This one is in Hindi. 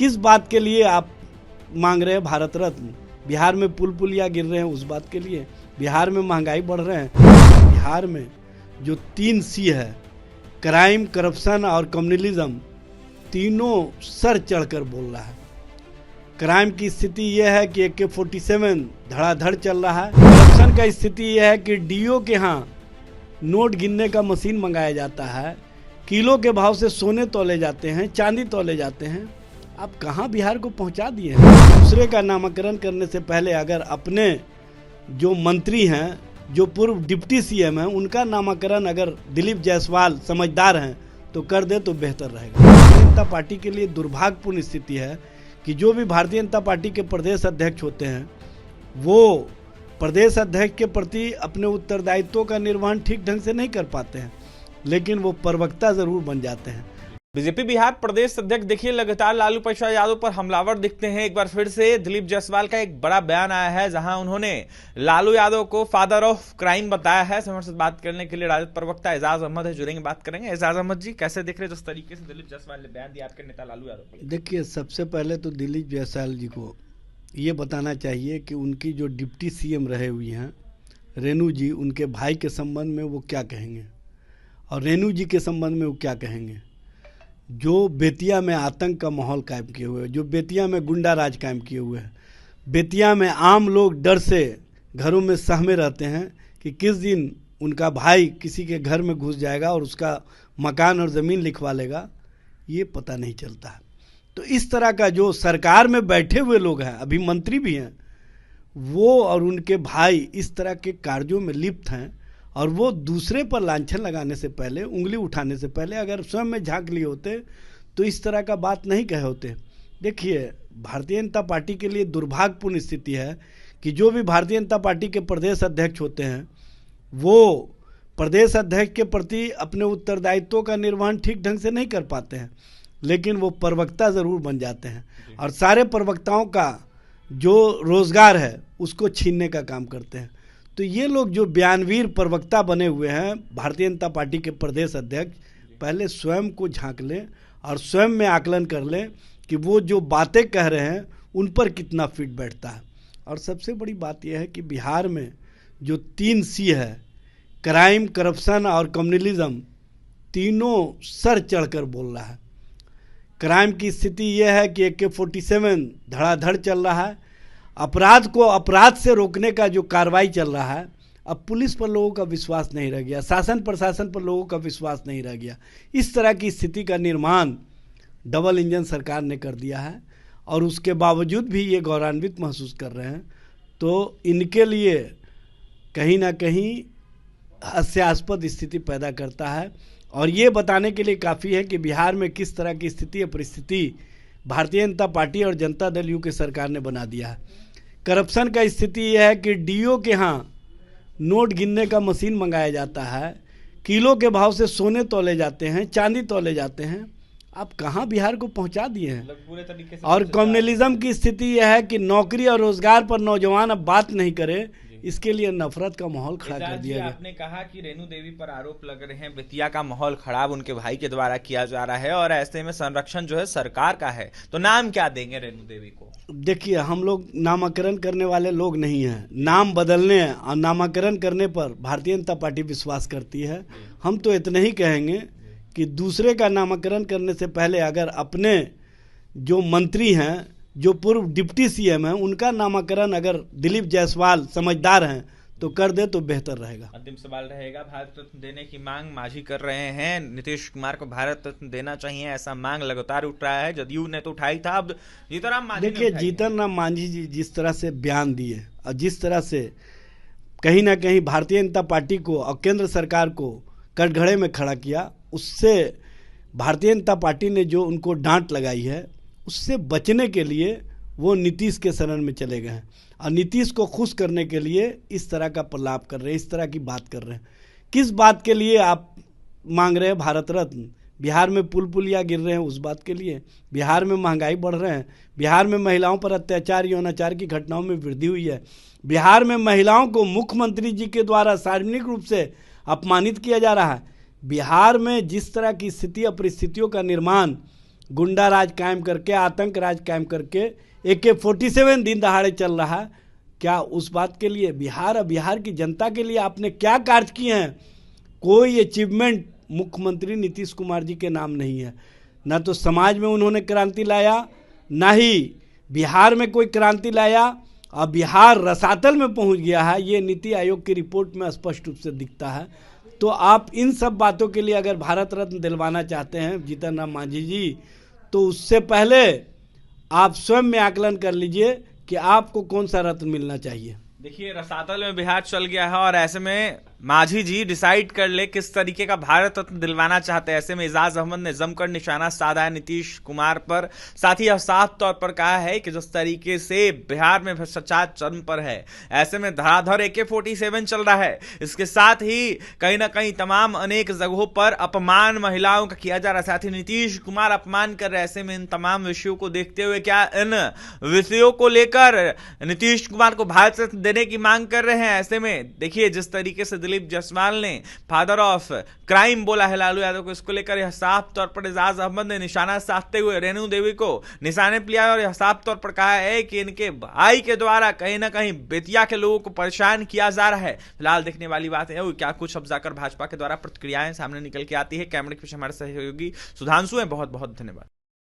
किस बात के लिए आप मांग रहे हैं भारत रत्न? बिहार में पुल पुलिया गिर रहे हैं उस बात के लिए? बिहार में महंगाई बढ़ रहे हैं? बिहार में जो 3 सी है, क्राइम, करप्शन और कम्युनलिज्म, तीनों सर चढ़कर बोल रहा है। क्राइम की स्थिति यह है कि AK-47 धड़ाधड़ चल रहा है। करप्शन का स्थिति यह है कि डीओ के यहाँ नोट गिनने का मशीन मंगाया जाता है, किलो के भाव से सोने तौले जाते हैं, चांदी तौले जाते हैं। आप कहाँ बिहार को पहुँचा दिए हैं? दूसरे का नामकरण करने से पहले अगर अपने जो मंत्री हैं, जो पूर्व डिप्टी CM हैं, उनका नामकरण अगर दिलीप जायसवाल समझदार हैं तो कर दे तो बेहतर रहेगा। भारतीय जनता पार्टी के लिए दुर्भाग्यपूर्ण स्थिति है कि जो भी भारतीय जनता पार्टी के प्रदेश अध्यक्ष होते हैं वो प्रदेश अध्यक्ष के प्रति अपने उत्तरदायित्वों का निर्वहन ठीक ढंग से नहीं कर पाते हैं, लेकिन वो प्रवक्ता जरूर बन जाते हैं। बीजेपी बिहार प्रदेश अध्यक्ष देखिए लगातार लालू प्रसाद यादव पर हमलावर दिखते हैं। एक बार फिर से दिलीप जायसवाल का एक बड़ा बयान आया है जहां उन्होंने लालू यादव को फादर ऑफ क्राइम बताया है। हमारे साथ बात करने के लिए राजद प्रवक्ता एजाज अहमद है, जुड़ेंगे, बात करेंगे। एजाज अहमद जी, कैसे देख रहे हैं जिस तरीके से दिलीप जायसवाल ने बयान दिया आपके नेता लालू यादव को? देखिए, सबसे पहले तो दिलीप जायसवाल जी को ये बताना चाहिए कि उनकी जो डिप्टी CM रहे हुई हैं रेणु जी, उनके भाई के संबंध में वो क्या कहेंगे और रेणु जी के संबंध में वो क्या कहेंगे। जो बेतिया में आतंक का माहौल कायम किए हुए, जो बेतिया में गुंडा राज कायम किए हुए हैं, बेतिया में आम लोग डर से घरों में सहमे रहते हैं कि किस दिन उनका भाई किसी के घर में घुस जाएगा और उसका मकान और ज़मीन लिखवा लेगा, ये पता नहीं चलता है। तो इस तरह का जो सरकार में बैठे हुए लोग हैं, अभी मंत्री भी हैं, वो और उनके भाई इस तरह के कार्यों में लिप्त हैं और वो दूसरे पर लांछन लगाने से पहले, उंगली उठाने से पहले अगर स्वयं में झांक लिए होते तो इस तरह का बात नहीं कहे होते। देखिए, भारतीय जनता पार्टी के लिए दुर्भाग्यपूर्ण स्थिति है कि जो भी भारतीय जनता पार्टी के प्रदेश अध्यक्ष होते हैं वो प्रदेश अध्यक्ष के प्रति अपने उत्तरदायित्वों का निर्वहन ठीक ढंग से नहीं कर पाते हैं, लेकिन वो प्रवक्ता ज़रूर बन जाते हैं और सारे प्रवक्ताओं का जो रोज़गार है उसको छीनने का काम करते हैं। तो ये लोग जो बयानवीर प्रवक्ता बने हुए हैं भारतीय जनता पार्टी के प्रदेश अध्यक्ष, पहले स्वयं को झांक लें और स्वयं में आकलन कर लें कि वो जो बातें कह रहे हैं उन पर कितना फिट बैठता है। और सबसे बड़ी बात यह है कि बिहार में जो 3 सी है, क्राइम, करप्शन और कम्युनलिज्म, तीनों सर चढ़कर बोल रहा है। क्राइम की स्थिति यह है कि AK-47 धड़ाधड़ चल रहा है। अपराध को अपराध से रोकने का जो कार्रवाई चल रहा है, अब पुलिस पर लोगों का विश्वास नहीं रह गया, शासन प्रशासन पर लोगों का विश्वास नहीं रह गया। इस तरह की स्थिति का निर्माण डबल इंजन सरकार ने कर दिया है और उसके बावजूद भी ये गौरवान्वित महसूस कर रहे हैं। तो इनके लिए कहीं ना कहीं हास्यास्पद स्थिति पैदा करता है और ये बताने के लिए काफ़ी है कि बिहार में किस तरह की स्थिति या परिस्थिति भारतीय जनता पार्टी और जनता दल यू की सरकार ने बना दिया है। करप्शन का स्थिति यह है कि डीओ के यहाँ नोट गिनने का मशीन मंगाया जाता है, किलो के भाव से सोने तौले जाते हैं, चांदी तौले जाते हैं। आप कहाँ बिहार को पहुँचा दिए हैं? पूरे तरीके से। और कम्युनलिज्म की स्थिति यह है कि नौकरी और रोजगार पर नौजवान अब बात नहीं करे, इसके लिए नफरत का माहौल खड़ा कर दिया गया। आपने कहा कि रेणु देवी पर आरोप लग रहे हैं, बेतिया का माहौल खराब उनके भाई के द्वारा किया जा रहा है और ऐसे में संरक्षण जो है सरकार का है, तो नाम क्या देंगे रेणु देवी को? देखिए, हम लोग नामकरण करने वाले लोग नहीं हैं। नाम बदलने और नामकरण करने पर भारतीय जनता पार्टी विश्वास करती है। हम तो इतना ही कहेंगे कि दूसरे का नामकरण करने से पहले अगर अपने जो मंत्री हैं, जो पूर्व डिप्टी CM हैं, उनका नामकरण अगर दिलीप जायसवाल समझदार हैं तो कर दे तो बेहतर रहेगा। अंतिम सवाल रहेगा, भारत रत्न देने की मांग मांझी कर रहे हैं, नीतीश कुमार को भारत रत्न देना चाहिए, ऐसा मांग लगातार उठ रहा है। जदयू ने तो उठाई था, अब जीतनराम मांझी। देखिए, जीतनराम मांझी जी जिस तरह से बयान दिए और जिस तरह से कहीं ना कहीं भारतीय जनता पार्टी को और केंद्र सरकार को कटघरे में खड़ा किया, उससे भारतीय जनता पार्टी ने जो उनको डांट लगाई है, उससे बचने के लिए वो नीतीश के शरण में चले गए हैं और नीतीश को खुश करने के लिए इस तरह का प्रलाप कर रहे हैं, इस तरह की बात कर रहे हैं। किस बात के लिए आप मांग रहे हैं भारत रत्न? बिहार में पुल पुलिया गिर रहे हैं उस बात के लिए? बिहार में महंगाई बढ़ रहे हैं? बिहार में महिलाओं पर अत्याचार, यौनाचार की घटनाओं में वृद्धि हुई है? बिहार में महिलाओं को मुख्यमंत्री जी के द्वारा सार्वजनिक रूप से अपमानित किया जा रहा है? बिहार में जिस तरह की स्थिति और परिस्थितियों का निर्माण गुंडा राज कायम करके, आतंक राज कायम करके AK-47 दिन दहाड़े चल रहा है। क्या उस बात के लिए बिहार की जनता के लिए आपने क्या कार्य किए हैं? कोई अचीवमेंट मुख्यमंत्री नीतीश कुमार जी के नाम नहीं है। ना तो समाज में उन्होंने क्रांति लाया, ना ही बिहार में कोई क्रांति लाया, और बिहार रसातल में पहुंच गया है। ये नीति आयोग की रिपोर्ट में स्पष्ट रूप से दिखता है। तो आप इन सब बातों के लिए अगर भारत रत्न दिलवाना चाहते हैं जीतन राम मांझी जी, तो उससे पहले आप स्वयं में आकलन कर लीजिए कि आपको कौन सा रत्न मिलना चाहिए। देखिए, रसातल में बिहार चल गया है और ऐसे में मांझी जी डिसाइड कर ले किस तरीके का भारत रत्न दिलवाना चाहते हैं। ऐसे में एजाज अहमद ने जमकर निशाना साधा है नीतीश कुमार पर। साथ ही साफ तौर पर कहा है कि जिस तरीके से बिहार में भ्रष्टाचार चरम पर है, ऐसे में धड़ाधड़ AK-47 चल रहा है। इसके साथ ही कहीं ना कहीं तमाम अनेक जगहों पर अपमान महिलाओं का किया जा रहा है। साथ ही नीतीश कुमार अपमान कर रहे हैं। ऐसे में इन तमाम विषयों को देखते हुए क्या इन विषयों को लेकर नीतीश कुमार को भारत रत्न देने की मांग कर रहे हैं? ऐसे में देखिए, जिस तरीके से दिलीप जायसवाल ने फादर ऑफ क्राइम बोला है लालू यादव को, इसको लेकर यह साफ तौर पर एजाज अहमद ने निशाना साधते हुए रेणु देवी को निशाने पर लिया और यह साफ तौर पर कहा है कि इनके भाई के द्वारा कहीं ना कहीं बेतिया के लोगों को परेशान किया जा रहा है। फिलहाल देखने वाली बात है क्या कुछ अब जाकर भाजपा के द्वारा प्रतिक्रियाएं सामने निकल के आती है। कैमरे के पीछे हमारे सहयोगी सुधांशु हैं। बहुत बहुत धन्यवाद।